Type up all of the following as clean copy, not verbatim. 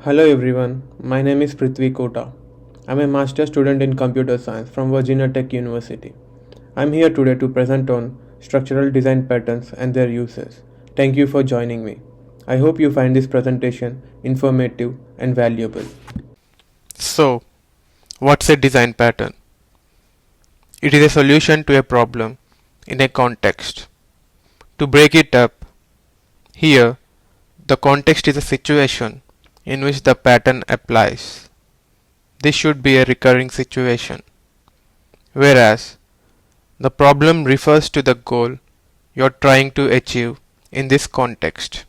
Hello everyone, my name is Prithvi Kota. I'm a master student in computer science from Virginia Tech University. I'm here today to present on structural design patterns and their uses. Thank you for joining me. I hope you find this presentation informative and valuable. So, what's a design pattern? It is a solution to a problem in a context. To break it up, here the context is a situation in which the pattern applies. This should be a recurring situation, whereas the problem refers to the goal you're trying to achieve in this context.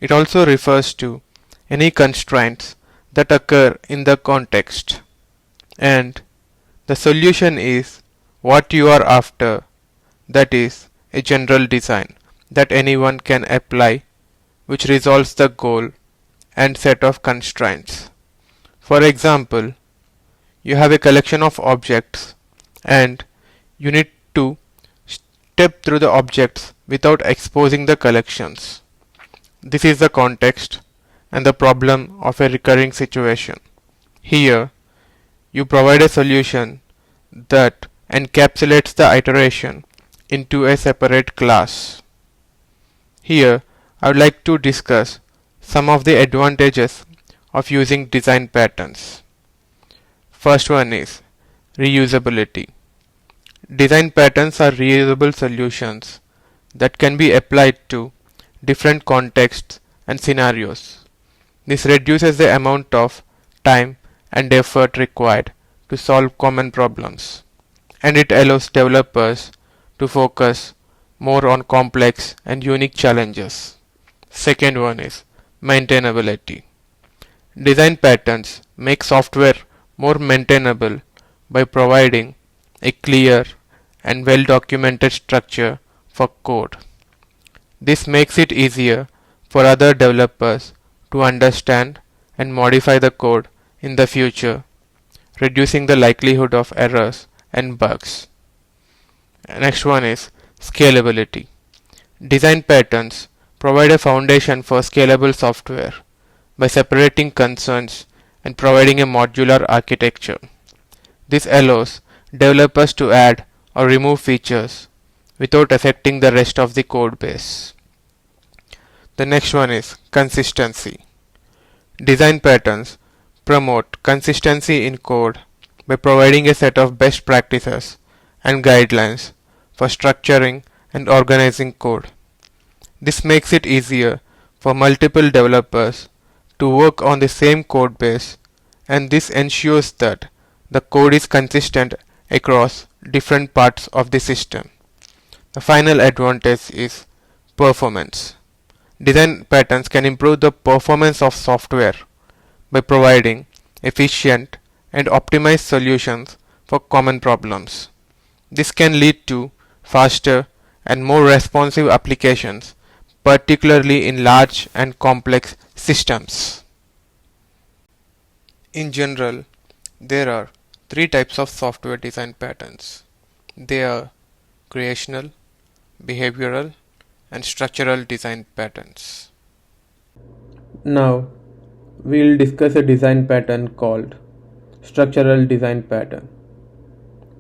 It also refers to any constraints that occur in the context, and the solution is what you are after, that is, a general design that anyone can apply which resolves the goal and set of constraints. For example, you have a collection of objects and you need to step through the objects without exposing the collections. This is the context and the problem of a recurring situation. Here, you provide a solution that encapsulates the iteration into a separate class. Here, I would like to discuss some of the advantages of using design patterns. First one is reusability. Design patterns are reusable solutions that can be applied to different contexts and scenarios. This reduces the amount of time and effort required to solve common problems, and it allows developers to focus more on complex and unique challenges. Second one is maintainability. Design patterns make software more maintainable by providing a clear and well documented structure for code. This makes it easier for other developers to understand and modify the code in the future, reducing the likelihood of errors and bugs. Next one is scalability. Design patterns provide a foundation for scalable software by separating concerns and providing a modular architecture. This allows developers to add or remove features without affecting the rest of the code base. The next one is consistency. Design patterns promote consistency in code by providing a set of best practices and guidelines for structuring and organizing code. This makes it easier for multiple developers to work on the same code base, and this ensures that the code is consistent across different parts of the system. The final advantage is performance. Design patterns can improve the performance of software by providing efficient and optimized solutions for common problems. This can lead to faster and more responsive applications, particularly in large and complex systems. In general, there are three types of software design patterns. They are creational, behavioral, and structural design patterns. Now, we'll discuss a design pattern called structural design pattern.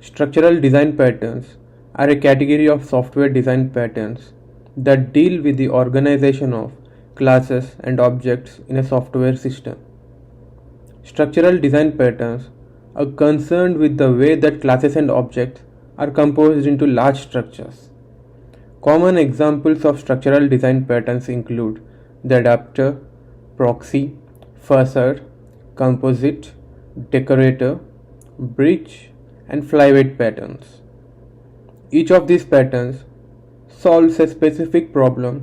Structural design patterns are a category of software design patterns that deal with the organization of classes and objects in a software system. Structural design patterns are concerned with the way that classes and objects are composed into large structures. Common examples of structural design patterns include the adapter, proxy, facade, composite, decorator, bridge, and flyweight patterns. Each of these patterns solves a specific problem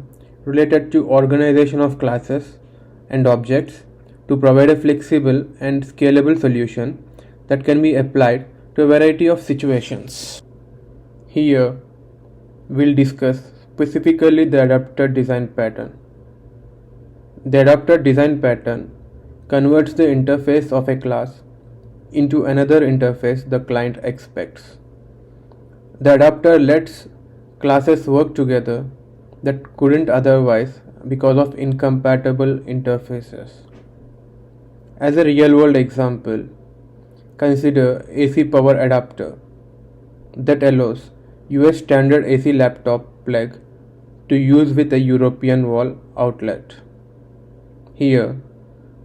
related to organization of classes and objects to provide a flexible and scalable solution that can be applied to a variety of situations. Here, we'll discuss specifically the adapter design pattern. The adapter design pattern converts the interface of a class into another interface the client expects. The adapter lets classes work together that couldn't otherwise because of incompatible interfaces. As a real world example, consider AC power adapter that allows US standard AC laptop plug to use with a European wall outlet. Here,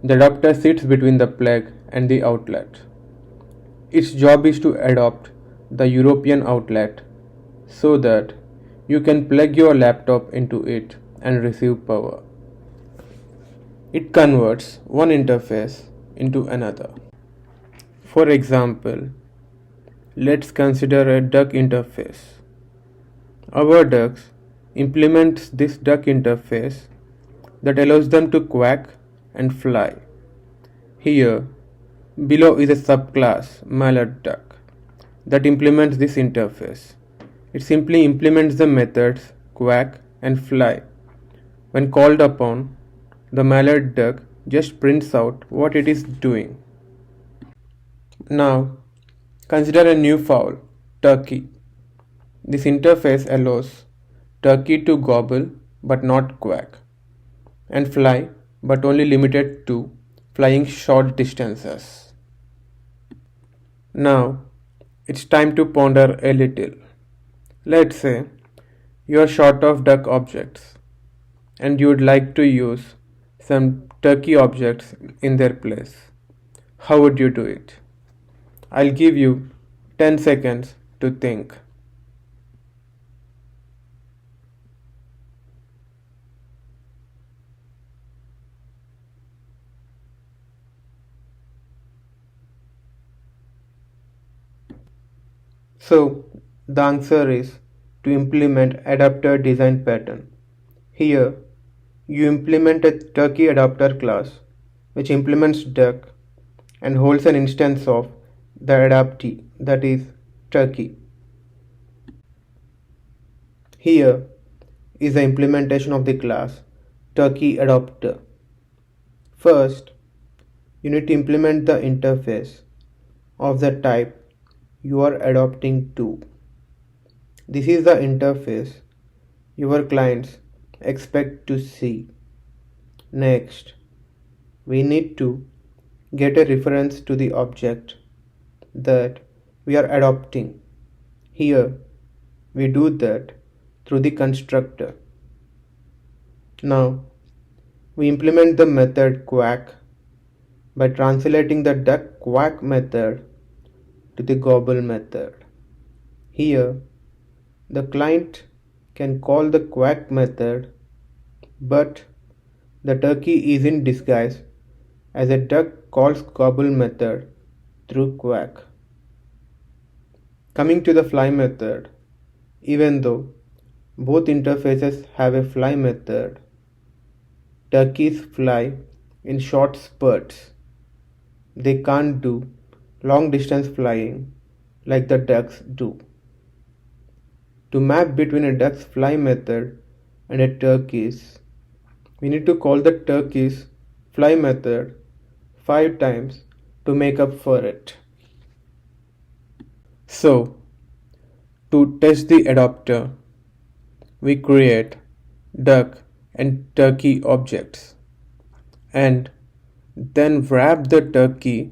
the adapter sits between the plug and the outlet. Its job is to adopt the European outlet so that you can plug your laptop into it and receive power. It converts one interface into another. For example, let's consider a duck interface. Our ducks implements this duck interface that allows them to quack and fly. Here, below is a subclass mallard duck that implements this interface. It simply implements the methods quack and fly. When called upon, the mallard duck just prints out what it is doing. Now, consider a new fowl, turkey. This interface allows turkey to gobble but not quack, and fly but only limited to flying short distances. Now, it's time to ponder a little. Let's say you are short of duck objects and you would like to use some turkey objects in their place. How would you do it? I'll give you 10 seconds to think. So, the answer is to implement adapter design pattern. Here, you implement a turkey adapter class which implements duck and holds an instance of the adaptee, that is turkey. Here is the implementation of the class turkey adapter. First, you need to implement the interface of the type you are adapting to. This is the interface your clients expect to see. Next, we need to get a reference to the object that we are adopting. Here, we do that through the constructor. Now, we implement the method quack by translating the duck quack method to the gobble method. Here, the client can call the quack method, but the turkey is in disguise as a duck calls gobble method through quack. Coming to the fly method, even though both interfaces have a fly method, turkeys fly in short spurts. They can't do long distance flying like the ducks do. To map between a duck's fly method and a turkey's, we need to call the turkey's fly method 5 times to make up for it. So, to test the adapter, we create duck and turkey objects and then wrap the turkey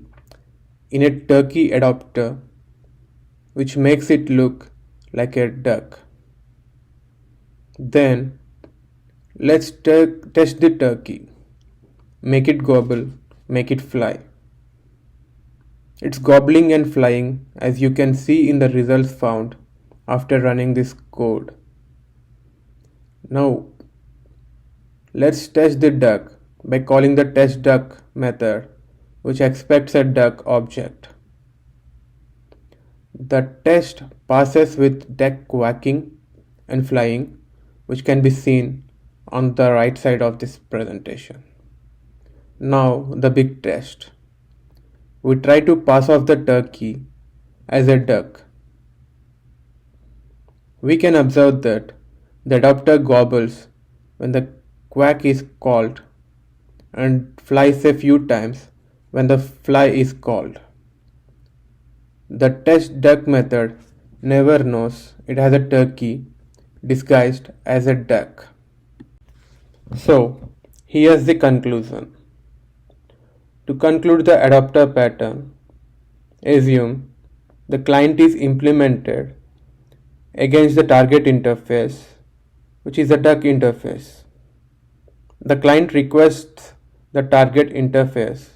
in a turkey adapter which makes it look like a duck. Then let's test the turkey. Make it gobble, make it fly. It's gobbling and flying as you can see in the results found after running this code. Now let's test the duck by calling the testDuck method which expects a duck object. The test passes with duck quacking and flying, which can be seen on the right side of this presentation. Now the big test. We try to pass off the turkey as a duck. We can observe that the adapter gobbles when the quack is called and flies a few times when the fly is called. The testDuck method never knows it has a turkey disguised as a duck. So, here's the conclusion. To conclude the adapter pattern, assume the client is implemented against the target interface, which is the duck interface. The client requests the target interface.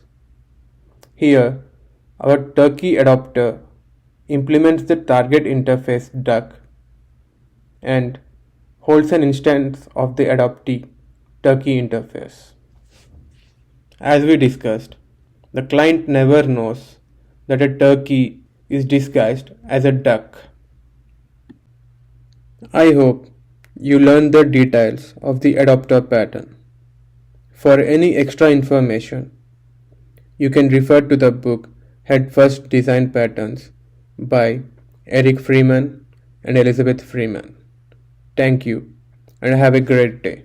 Here, our turkey adapter implements the target interface duck and holds an instance of the adoptee turkey interface. As we discussed, the client never knows that a turkey is disguised as a duck. I hope you learned the details of the adapter pattern. For any extra information, you can refer to the book Head First Design Patterns by Eric Freeman and Elizabeth Freeman. Thank you and have a great day.